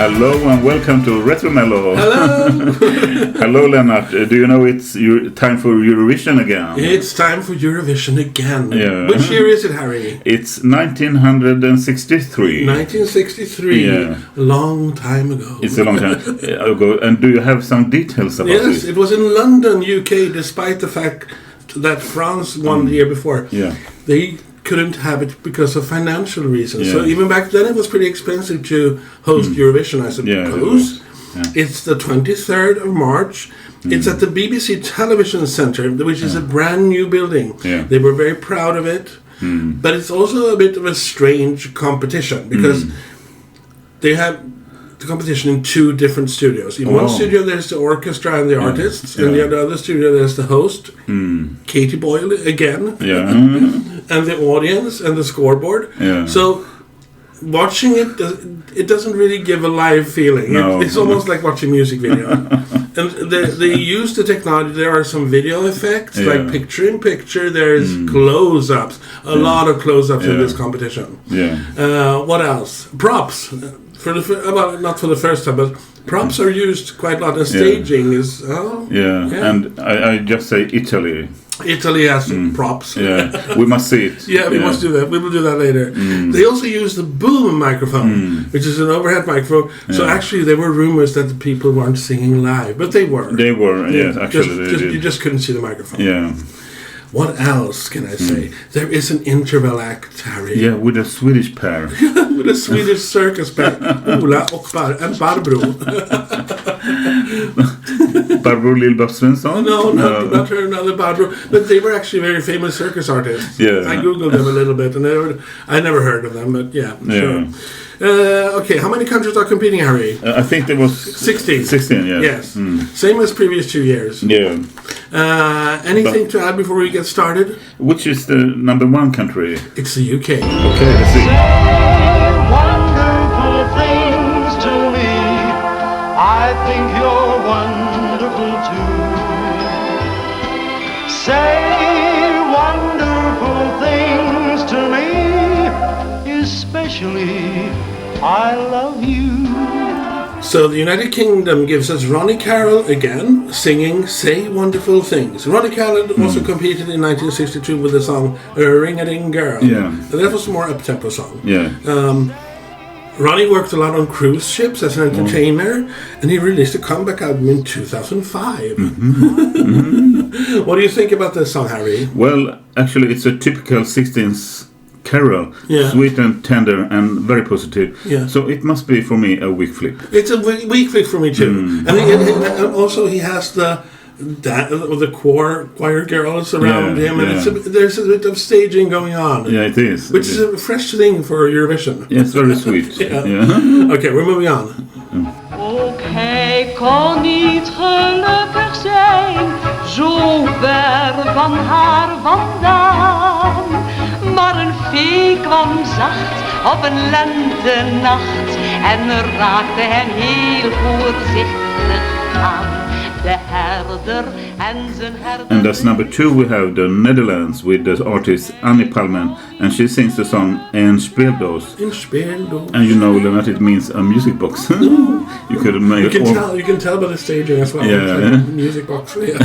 Hello and welcome to RETRO-MELLO. Hello. Hello, Lennart. Do you know it's time for Eurovision again? It's time for Eurovision again. Yeah. Which year is it, Harry? It's 1963. 1963. Yeah. A long time ago. It's a long time ago. And do you have some details about Yes, this? it was in London, UK, despite the fact that France won the year before. Yeah. They couldn't have it because of financial reasons. Yeah. So even back then it was pretty expensive to host Eurovision, I suppose. Yeah. It's the 23rd of March. It's at the BBC Television Centre, which is a brand new building. Yeah. They were very proud of it. But it's also a bit of a strange competition because they have the competition in two different studios. In one studio there's the orchestra and the artists, and in the other studio there's the host, Katie Boyle again, and the audience and the scoreboard. Yeah. So watching it, it doesn't really give a live feeling. No. It's almost like watching a music video. And they use the technology. There are some video effects, like picture-in-picture. There's close-ups. A lot of close-ups in this competition. Yeah. What else? Props. Not for the first time, but props are used quite a lot. And staging is... And I just say Italy. Italy has props. Yeah, we must see it. Yeah, we must do that. We will do that later. They also use the boom microphone, which is an overhead microphone. So actually, there were rumors that the people weren't singing live, but they were. They were, yes, actually. You just couldn't see the microphone. Yeah. What else can I say? There is an interval act, Harry. Yeah, with a Swedish pair. With a Swedish circus pair. Ola and Barbro. Barbro Lill-Babs Svensson? No, not her, another Barbro. But they were actually very famous circus artists. Yeah. I googled them a little bit, and I never heard of them, but sure. Okay, how many countries are competing, Harry? I think there was 16. 16, yeah. Yes. Same as previous 2 years. Yeah. Anything to add before we get started? Which is the number one country? It's the UK. Okay, let's see. Wonderful things to me. I think you're wonderful too. Say wonderful things to me, especially I love you. So the United Kingdom gives us Ronnie Carroll again, singing Say Wonderful Things. Ronnie Carroll also competed in 1962 with the song Ring-a-Ding Girl. Yeah. And that was a more up-tempo song. Yeah. Ronnie worked a lot on cruise ships as an entertainer, and he released a comeback album in 2005. What do you think about this song, Harry? Well, actually, it's a typical 16th carol. Yeah. Sweet and tender and very positive. Yeah. So it must be, for me, a weak flip. It's a weak flick for me, too. And also he has the choir girls around him, and there's a bit of staging going on. Yeah, it is. Which is a fresh thing for Eurovision. Yes, very sweet. Okay, we're moving on. Kijk kon niet gelukkig zijn, zo ver van haar vandaan. Maar een fee kwam zacht op een lentenacht en raakte hem heel voorzichtig aan. De herder en zijn herder. And as number two we have the Netherlands with the artist Annie Palmen, and she sings the song En Speeldoos. And you know that it means a music box. You could make you can tell by the staging as well. Yeah. It's like a music box. Yeah.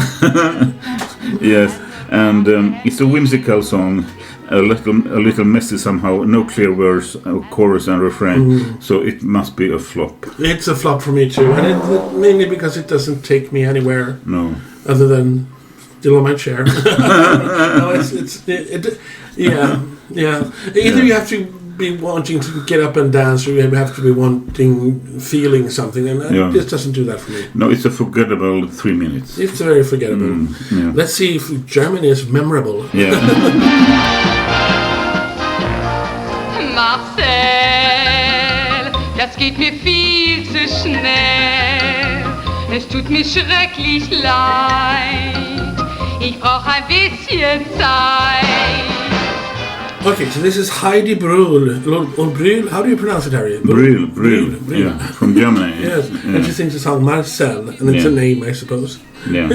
Yes, and it's a whimsical song, a little messy somehow, no clear words, chorus and refrain, so it must be a flop. It's a flop for me too, and mainly because it doesn't take me anywhere. No. Other than still on my chair. No, yeah. Either you have to be wanting to get up and dance, or you have to be feeling something, and this doesn't do that for me. No, it's a forgettable 3 minutes. It's very forgettable. Yeah. Let's see if Germany is memorable. Yeah. Marcel, das geht mir viel zu schnell. Es tut mir schrecklich leid. Ich brauch ein bisschen Zeit. Okay, so this is Heidi Brühl. Brühl, how do you pronounce it, Harry? Brühl. Yeah, from Germany. Yes, Yeah. and she sings the song Marcel, and it's a name, I suppose. Yeah.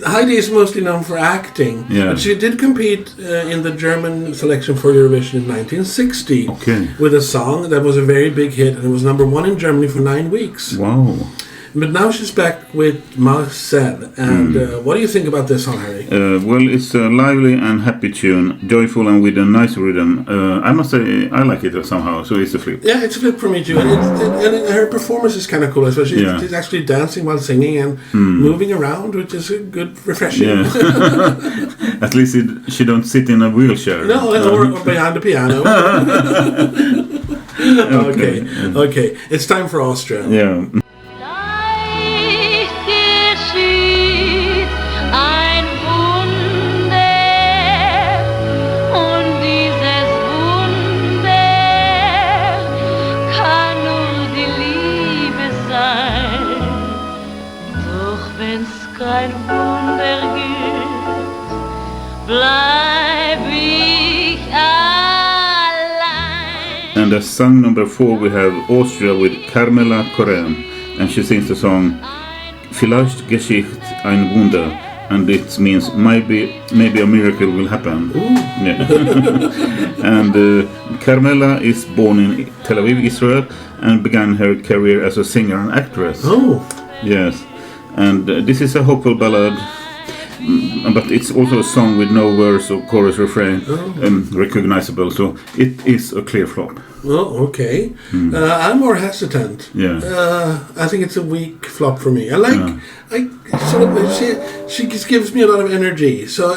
Heidi is mostly known for acting, but she did compete in the German selection for Eurovision in 1960 with a song that was a very big hit, and it was number 1 in Germany for 9 weeks. Wow. But now she's back with Marcel, and what do you think about this song, Harry? Well, it's a lively and happy tune, joyful and with a nice rhythm. I must say, I like it somehow, so it's a flip. Yeah, it's a flip for me too, and her performance is kind of cool as well. She's actually dancing while singing and moving around, which is a good refreshing. Yeah. At least she don't sit in a wheelchair. No, or behind the piano. Okay, it's time for Austria. Yeah. And as song number 4 we have Austria with Carmela Corén, and she sings the song Vielleicht geschieht ein Wunder, and it means maybe a miracle will happen. Yeah. And Carmela is born in Tel Aviv, Israel, and began her career as a singer and actress. Oh, yes. And this is a hopeful ballad, but it's also a song with no verse or chorus refrain, recognizable, so it is a clear flop. Oh, okay. I'm more hesitant. Yeah. I think it's a weak flop for me. She just gives me a lot of energy. So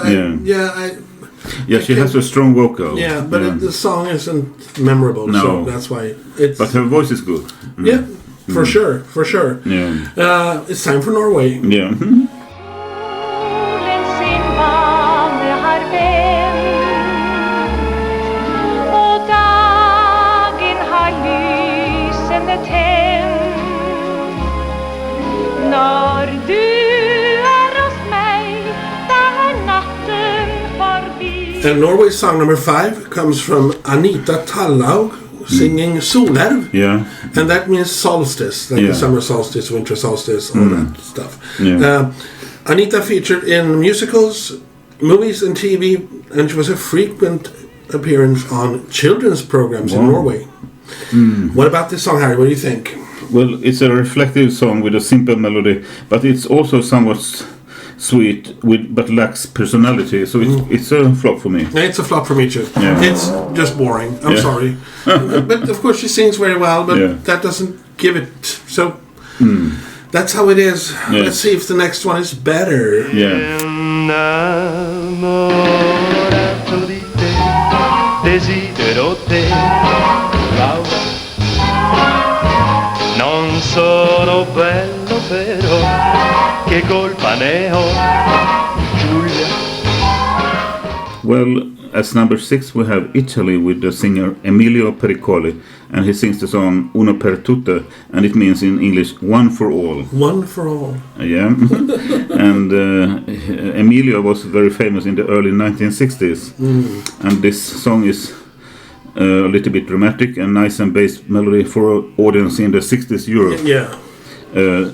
she has a strong vocal. Yeah, but the song isn't memorable. No. So that's why it's. But her voice is good. Yeah, for sure. Yeah. It's time for Norway. Yeah. And Norway's song number 5 comes from Anita Tallaug singing Solherv. Yeah. And that means solstice, like the summer solstice, winter solstice, all that stuff. Yeah. Anita featured in musicals, movies and TV, and she was a frequent appearance on children's programs in Norway. What about this song, Harry? What do you think? Well, it's a reflective song with a simple melody, but it's also somewhat sweet but lacks personality, so it's a flop for me. It's a flop for me too. Yeah. It's just boring. I'm sorry. But of course she sings very well, but that doesn't give it. So that's how it is. Yeah. Let's see if the next one is better. Yeah. Innamorato di te, desidero te, Laura. Non sono bello però, che colpa ne ho, Giulia. Well, as number 6 we have Italy with the singer Emilio Pericoli, and he sings the song Uno per tutte, and it means in English one for all. One for all. Yeah. And Emilio was very famous in the early 1960s, and this song is a little bit dramatic and nice and bass melody for an audience in the 60s Europe. Yeah.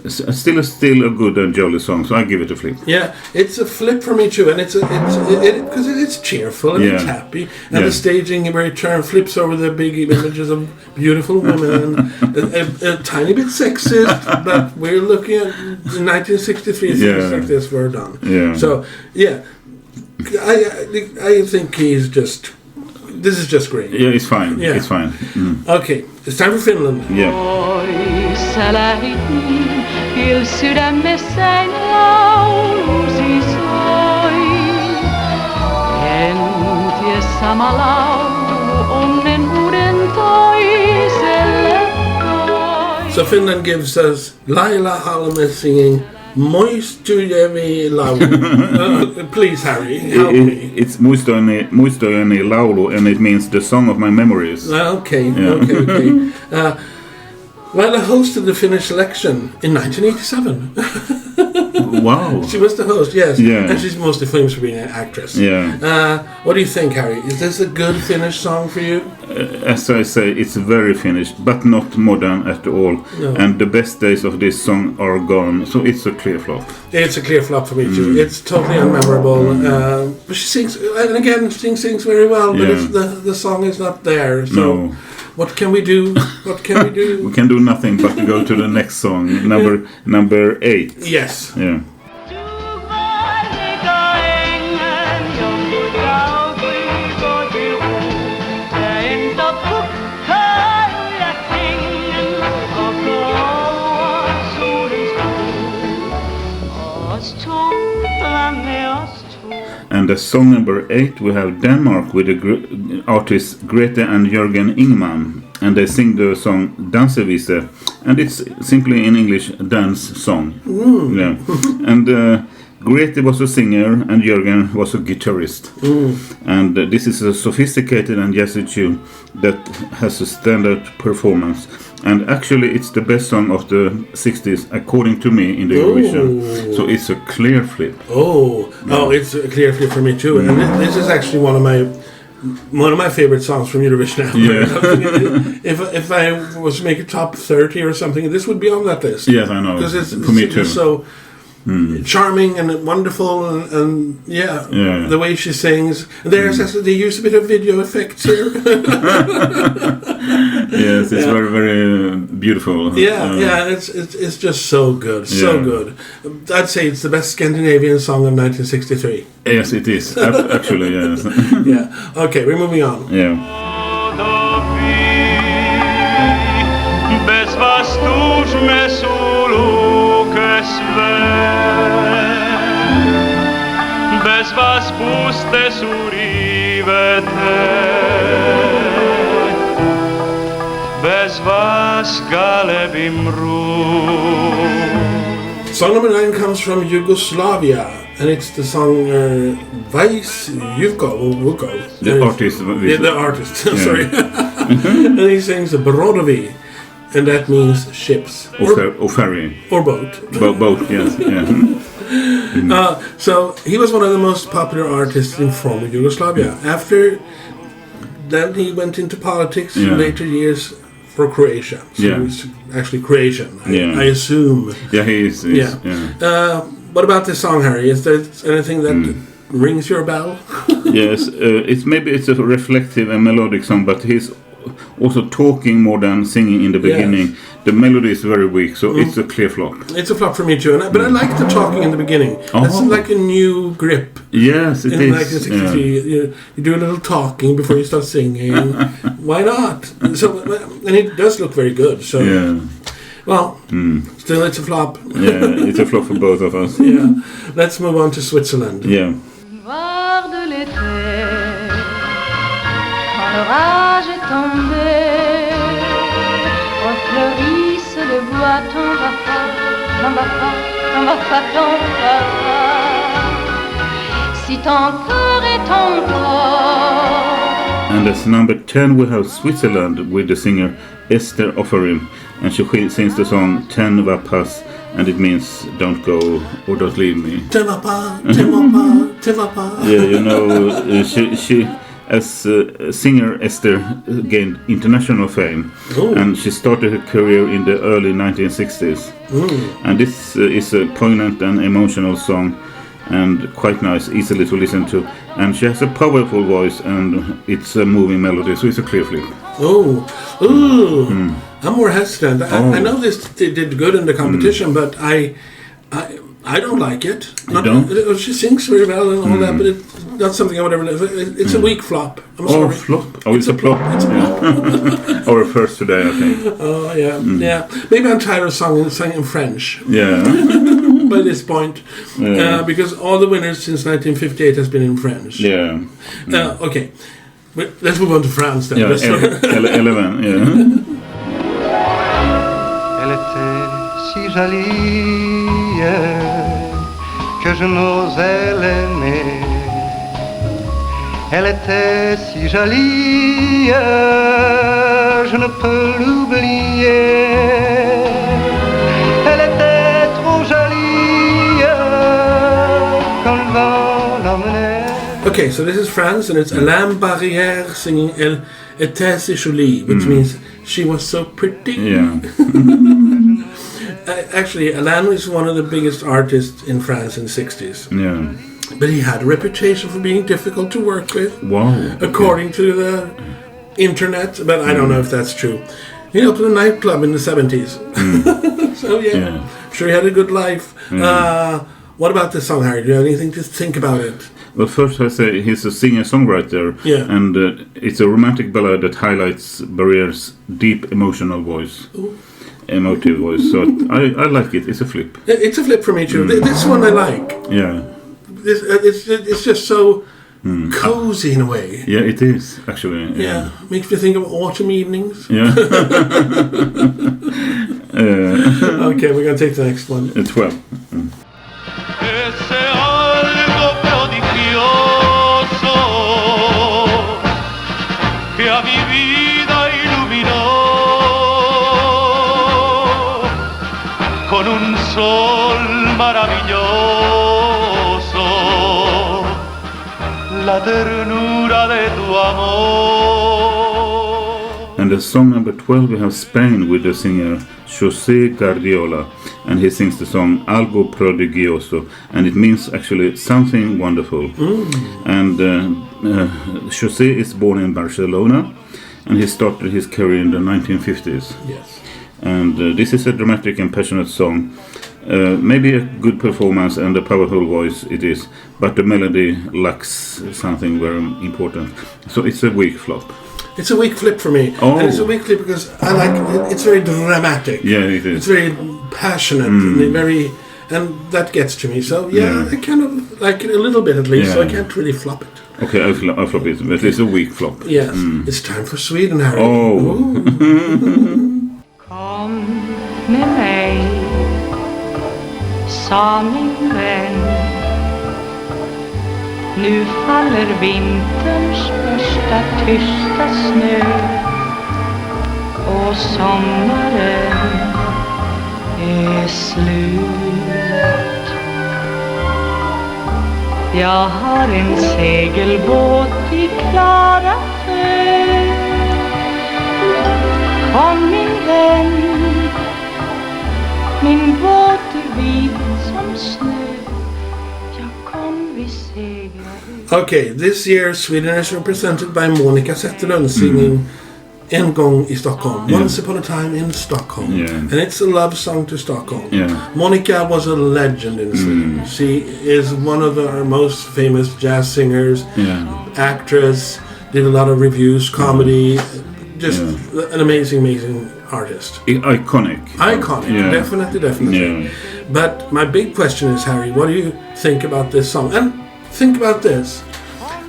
Still a good and jolly song, so I give it a flip. Yeah, it's a flip for me too, and it's because it's cheerful and it's happy, and the staging where it flips over the big images of beautiful women, and a tiny bit sexist, but we're looking at 1963 things like this were done. Yeah. So I think he's just. This is just great. Yeah, it's fine. Yeah. It's fine. Okay, it's time for Finland. Yeah. Till sydämessäin laulusi soi. Kenties sama laulu onnen uuden toiselle toi. So Finland gives us Laila Halme singing Muistujeni laulu. Please, Harry, help me. It's Muistojeni laulu, and it means the song of my memories. Okay. Well, I hosted the Finnish election in 1987. Wow. She was the host, yes. Yeah. And she's mostly famous for being an actress. Yeah. What do you think, Harry? Is this a good Finnish song for you? As I say, it's very Finnish, but not modern at all. No. And the best days of this song are gone, so it's a clear flop. It's a clear flop for me too. It's totally unmemorable. But she sings, and again, she sings very well, but it's the song is not there. So No. what can we do? What can we do? We can do nothing but go to the next song, number 8. Yes. Yeah. And the song number 8, we have Denmark with the artists Grete and Jørgen Ingman. And they sing the song Dansevise. And it's simply in English, dance song. Yeah. And Grete was a singer and Jørgen was a guitarist. And this is a sophisticated and jazzy tune that has a standard performance. And actually it's the best song of the 60s, according to me, in the Eurovision. So it's a clear flip. It's a clear flip for me too. And this is actually one of my favorite songs from Eurovision. Yeah. if I was to make a top 30 or something, this would be on that list. Yes, I know. For me too. It's so charming and wonderful, and the way she sings. They use a bit of video effects here. Yes, it's very, very beautiful. It's just so good, so good. I'd say it's the best Scandinavian song of 1963. Yes, it is. Actually, yes. Yeah. Okay, we're moving on. Yeah. Bez vás puste surivete, bez vás galeby mru. Song number 9 comes from Yugoslavia, and it's the song Vice Vuko. The artist. The artist, sorry. And he sings Brodovi, and that means ships. Or ferry. Or boat. Boat, yes. Yeah. So he was one of the most popular artists in former Yugoslavia. After that, he went into politics in later years for Croatia. So he's actually Croatian, I assume. Yeah, he is. What about this song, Harry? Is there anything that rings your bell? Yes, it's a reflective and melodic song, but he's also talking more than singing in the beginning. Yes. The melody is very weak, so it's a clear flop. It's a flop for me too, but I like the talking in the beginning. It's like a new grip. Yes, it is. In 1963, you do a little talking before you start singing. Why not? And it does look very good. So, well, still it's a flop. Yeah, it's a flop for both of us. Let's move on to Switzerland. Yeah. L'orage est tombé, refleurissent les bois, t'en vas pas, t'en vas pas, t'en vas pas, t'en vas pas. Si ton cœur est ton corps. And as number 10 we have Switzerland with the singer Esther Offerim, and she sings the song Ten va pas, and it means don't go or don't leave me. Ten va pas, ten va pas, ten va pas. Yeah, you know, she as a singer, Esther gained international fame, and she started her career in the early 1960s. And this is a poignant and emotional song, and quite nice, easily to listen to. And she has a powerful voice, and it's a moving melody, so it's a clear flip. I'm more hesitant. I know this did good in the competition, but I don't like it. She sings very well and all that, but it's not something I would ever. It's a weak flop. I'm sorry. Flop. It's a flop. It's a flop. Our first today, I think. Oh yeah. Maybe I'm tired of singing in French. Yeah. By this point, because all the winners since 1958 has been in French. Yeah. Okay. Let's move on to France then. 11. Yeah. Elle était si jolie que je n'osais l'aimer. Elle était si jolie, je ne peux l'oublier. Okay, so this is France, and it's Alain Barrière singing Elle était si jolie, which means she was so pretty. Yeah. Actually, Alain is one of the biggest artists in France in the 60s. Yeah. But he had a reputation for being difficult to work with, Wow. according to the internet, but I don't know if that's true. He opened a nightclub in the 70s. So yeah, sure he had a good life. What about this song, Harry? Do you have anything to think about it? Well, first I say he's a singer-songwriter, Yeah. and it's a romantic ballad that highlights Barriere's deep emotional voice. Emotive voice. So I like it. It's a flip. It's a flip for me too. This one I like. Yeah. It's just so cozy in a way. Yeah, it is, actually. Yeah, makes me think of autumn evenings. Yeah. Okay, we're gonna take the next one. 12. Ese algo prodigioso que a mi vida iluminó con un sol maravilloso, la ternura de tu amor. And the song number 12 we have Spain with the singer José Guardiola, and he sings the song Algo Prodigioso, and it means actually something wonderful. And José is born in Barcelona, and he started his career in the 1950s. Yes. And this is a dramatic and passionate song. Maybe a good performance and a powerful voice it is, but the melody lacks something very important. So it's a weak flop. It's a weak flip for me. Oh. And it's a weak flip because I like it. It's very dramatic. Yeah, it is. It's very passionate and that gets to me. So yeah, I kind of like it a little bit at least. So I can't really flop it. Okay, I'll flop it, but it's a weak flop. Yes, it's time for Sweden, Harry. Oh. Kom med mig, sa min vän. Nu faller vinterns första tysta snö och sommaren är slut. Jag har en segelbåt i klara sjö. Kom min vän, min båt är vit som snö. Ja, kom vi seglar ut. Okay, this year Sweden is represented by Monica Zetterlund singing En gång i Stockholm. Once upon a time in Stockholm. Yeah. And it's a love song to Stockholm. Yeah. Monica was a legend in Sweden. She is one of our most famous jazz singers, actress, did a lot of reviews, comedy, just an amazing artist. Iconic. Iconic, definitely. Yeah. But my big question is, Harry, what do you think about this song? And think about this.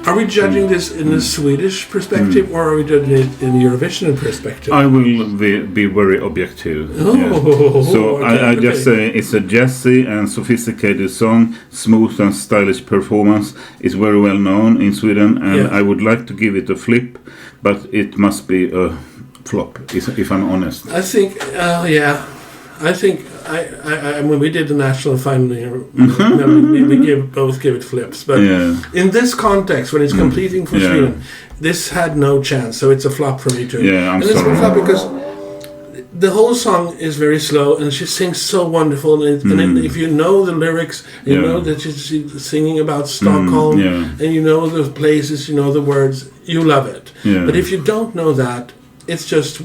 Are we judging this in the Swedish perspective or are we judging it in the Eurovision perspective? I will be very objective. So I just say it's a jazzy and sophisticated song, smooth and stylish performance. It's very well known in Sweden, and I would like to give it a flip, but it must be a flop, if I'm honest. I think, when we did the national final here, we both give it flips. But in this context, when it's competing for Sweden, this had no chance. So it's a flop for me too. Yeah, and it's a flop because the whole song is very slow, and she sings so wonderful. And if you know the lyrics, you know that she's singing about Stockholm, and you know the places, you know the words, you love it. Yeah. But if you don't know that, it's just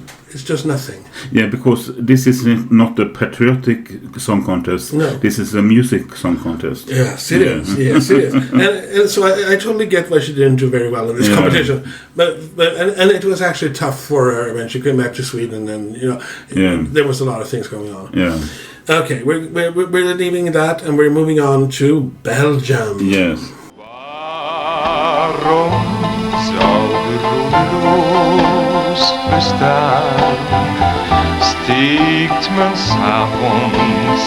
nothing. Yeah, because this is not a patriotic song contest. No. This is a music song contest. Yes, it is. Yes, it is. And so I totally get why she didn't do very well in this competition. But it was actually tough for her when she came back to Sweden, and there was a lot of things going on. Yeah. Okay, we're leaving that, and we're moving on to Belgium. Yes. Stiegt men s'avonds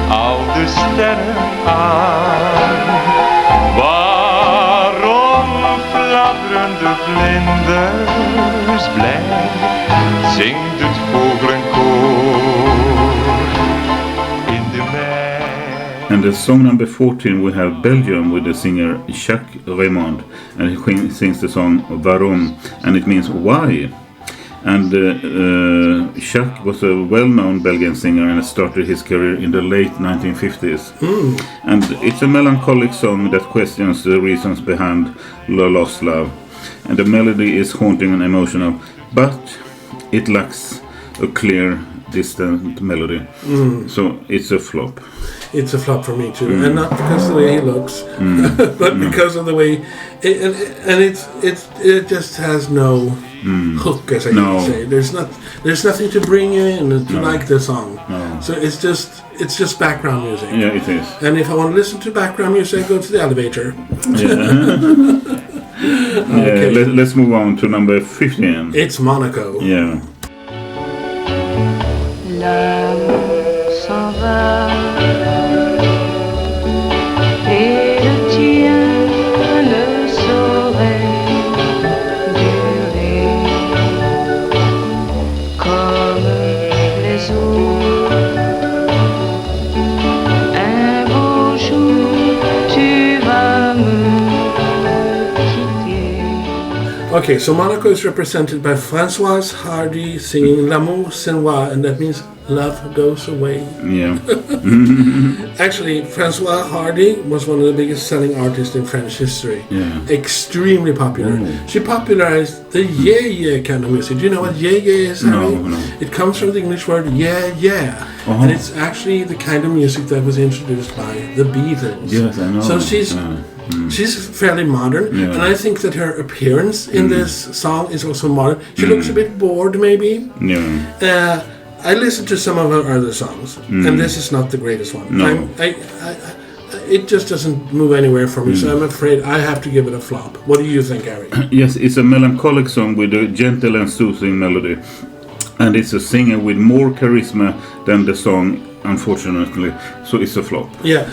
auf de sterren aan? Waarom fladderen de vlinders blij? Zingt het vogelenkoor in de mei? And And the song number 14 we have Belgium with the singer Jacques Raymond, and he sings the song Waarom, and it means why. And Jacques was a well-known Belgian singer and started his career in the late 1950s. And it's a melancholic song that questions the reasons behind lost love. And the melody is haunting and emotional, but it lacks a clear, distant melody. So it's a flop. It's a flop for me too, and not because of the way he looks, but because of the way, it just has no hook, as I used to say. There's nothing to bring you in to like the song. So it's just background music. Yeah, it is. And if I want to listen to background music, I go to the elevator. Okay. Let's move on to number 15. It's Monaco. Yeah. L'âme s'en va et le tien ne saurait durer comme les autres. Un beau jour tu vas me quitter. Okay, so Monaco is represented by Françoise Hardy singing L'amour s'en va, and that means love goes away. Yeah. Actually, Françoise Hardy was one of the biggest selling artists in French history. Yeah. Extremely popular. She popularized the yeah yeah kind of music. Do you know what yeah yeah is, Harry? No. It comes from the English word yeah yeah. And it's actually the kind of music that was introduced by the Beatles. Yes, I know. So she's fairly modern, and I think that her appearance in this song is also modern. She looks a bit bored, maybe. Yeah. I listened to some of her other songs, and this is not the greatest one. No. It just doesn't move anywhere for me, so I'm afraid I have to give it a flop. What do you think, Harry? Yes, it's a melancholic song with a gentle and soothing melody. And it's a singer with more charisma than the song, unfortunately. So it's a flop. Yeah,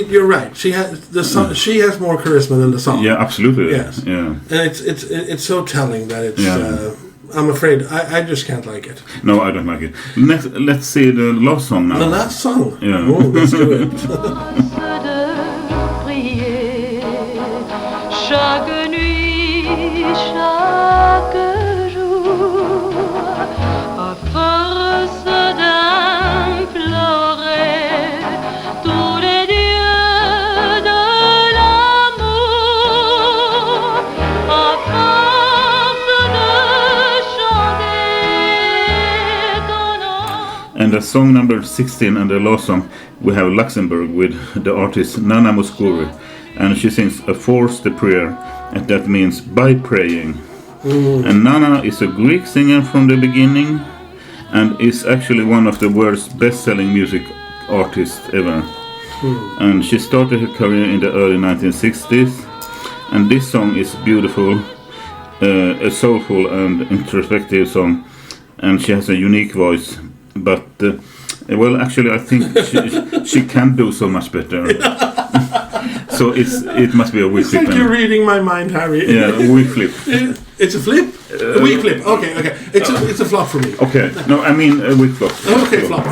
you're right. She has the song. She has more charisma than the song. Yeah, absolutely. Yes. Yeah. And it's so telling that it's. I'm afraid I just can't like it. No, I don't like it. Let's see the last song now. The last song? Yeah. Oh, let's do it. Chaque nuit, chaque jour, à force d'implorer tous les dieux de l'amour, à force de chanter ton nom. And the song number 16 and the last song, we have Luxembourg with the artist Nana Mouskouri. And she sings a forced prayer, and that means by praying. And Nana is a Greek singer from the beginning, and is actually one of the world's best-selling music artists ever. And she started her career in the early 1960s, and this song is beautiful, a soulful and introspective song, and she has a unique voice. But well, actually, I think she can do so much better. So it must be a weak flip. It's like you're reading my mind, Harry. Yeah, a weak flip. It's a flip? A weak flip. Okay. It's a flop for me. Okay. No, I mean a weak flop. Okay, flop.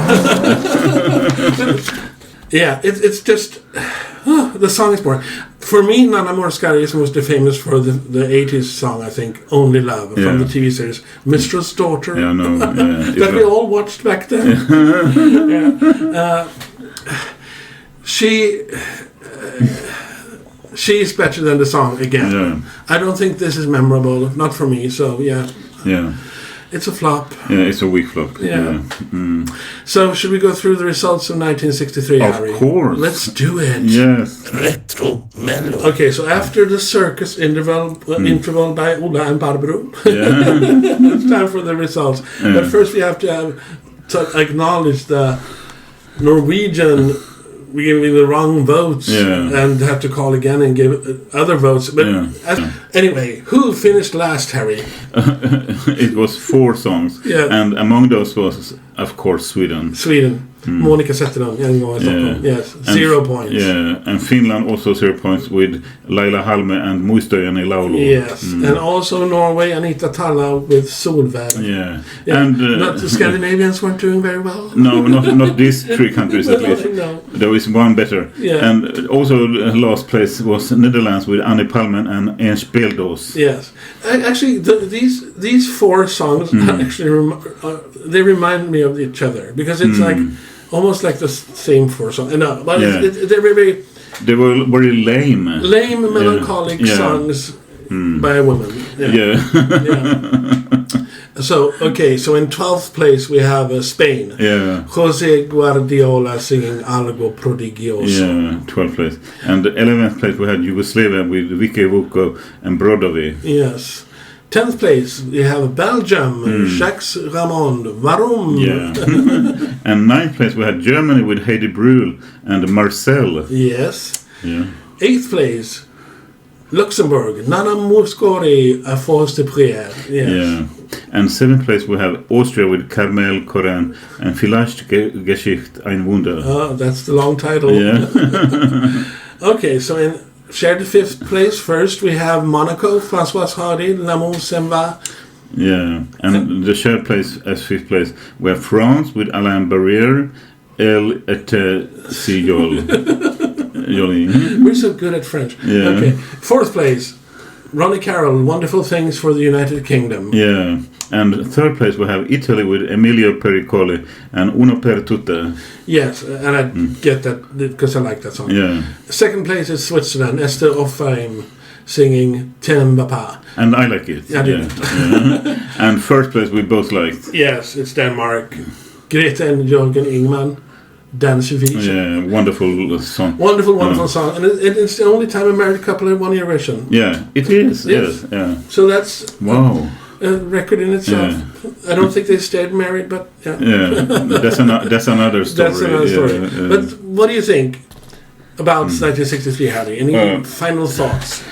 Yeah, it's just the song is boring. For me, Nana Mouskouri is most famous for the 80s song, I think, Only Love, from the TV series Mistress Daughter. Yeah, no. Yeah, that we all watched back then. She's better than the song again. Yeah. I don't think this is memorable, not for me, so yeah. It's a flop. Yeah, it's a weak flop. Yeah. So, should we go through the results of 1963, Harry? Of course. Let's do it. Yes. RETRO-MELLO. Okay, so after the circus interval by Ola and Barbro, it's time for the results. But first we have to acknowledge the Norwegian giving the wrong votes and have to call again and give other votes. But anyway, who finished last, Harry? It was 4 songs. Yeah. And among those was, of course, Sweden. Monica Zetterlund en gång i Stockholm. Yes, 0 points. Yeah, and Finland also 0 points with Laila Halme and Muistojani Laulu. Yes, and also Norway, Anita Talla with Solvärd. Yeah, Yeah. and Not the Scandinavians weren't doing very well. no, not these 3 countries at least. No. There is one better. Yeah. And also last place was Netherlands with Annie Palmen and Ens Beldos. Yes, actually, these 4 songs actually they remind me of each other because it's like almost like the same 4 songs. No, but Yeah. they're very They were very lame. melancholic Yeah. songs by a woman. Yeah. Yeah. So so in 12th place we have Spain. Yeah. Jose Guardiola singing Algo Prodigioso. Yeah, 12th place. And the 11th place we had Yugoslavia with Vike Vuko and Brodovi. Yes. 10th place we have Belgium, Jacques Ramond, Varum. Yeah. And 9th place we had Germany with Heidi Brühl and Marcel. Yes. Yeah. 8th place Luxembourg, Nana Mouskouri, A Force de Prière. Yes. Yeah. And 7th place we have Austria with Carmel Coran and Vielleicht Geschichte ein Wunder. Oh, that's the long title. Yeah. Okay, so in shared 5th place first we have Monaco, François Hardy, L'amour s'en va. Yeah. And the shared place as 5th place we have France with Alain Barrière, Elle était si jolie. We're so good at French. Yeah. Okay, 4th place Ronnie Carroll, Wonderful Things for the United Kingdom. Yeah. And 3rd place we have Italy with Emilio Pericoli and Uno per tutte. Yes, and I get that because I like that song. Yeah. 2nd place is Switzerland, Esther Offheim singing Tembapa. And I like it. I do. Yeah. And 1st place we both liked. Yes, it's Denmark. Greta and Jörgen Ingman, Dance Vision. Yeah, wonderful song. Wonderful song. And it's the only time a married couple have won Eurovision. Yeah, it is. Yes. Yes. Yeah. So that's Wow. a record in itself. I don't think they stayed married, but yeah. Yeah. That's another story. That's another story. Yeah. But what do you think about 1963, Harry? Any final thoughts?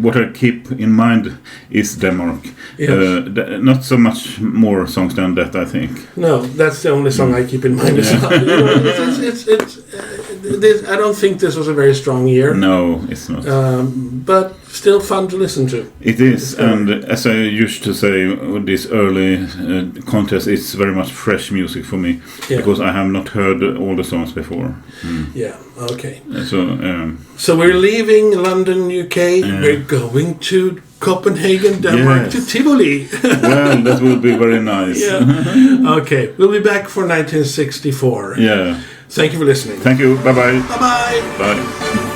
What I keep in mind is Denmark. Yes. Not so much more songs than that, I think. No, that's the only song I keep in mind as well. You know, I don't think this was a very strong year. No, it's not. But still fun to listen to. It is, and as I used to say with this early contest, it's very much fresh music for me because I have not heard all the songs before. Yeah, okay. So we're leaving London, UK. We're going to Copenhagen, Denmark, to Tivoli. Well, that will be very nice. Yeah. Okay, we'll be back for 1964. Yeah. Thank you for listening. Thank you. Bye-bye. Bye-bye. Bye.